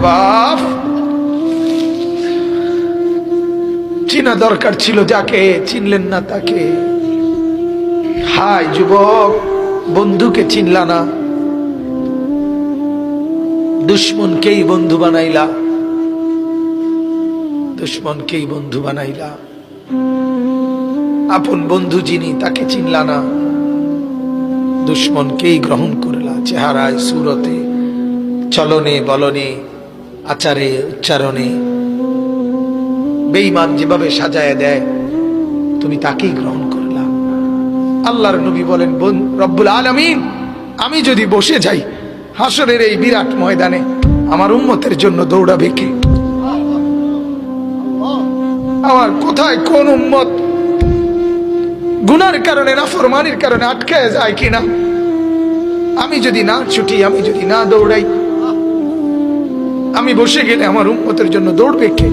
বাপ চিনা দরকার ছিল যাকে, চিনলেন না তাকে। হায় যুবক, বন্ধুকে চিনলা না, দুশ্মনকেই বন্ধু বানাইলা, দুশ্মনকেই বন্ধু বানাইলা। আপন বন্ধু যিনি তাকে চিনলা না, দুশ্মনকেই গ্রহণ করলা। চেহারায়, সুরতে, চলনে বলনে, আচারে উচ্চারণে বেঈমান যেভাবে সাজায় দেয়, তুমি তাকেই গ্রহণ করলা। আল্লাহর নবী বলেন, রব্বুল আলামিন আমি যদি বসে যাই হাসরের এই বিরাট ময়দানে, আমার উম্মতের জন্য দৌড়াবে কে? আমার কোথায় কোন উম্মত গুনার কারণে, নাফরমানির কারণে আটকায় যায় কিনা? আমি যদি না ছুটি, আমি যদি না দৌড়াই, আমি বসে গেলে আমার উম্মতের জন্য দৌড়বে কে?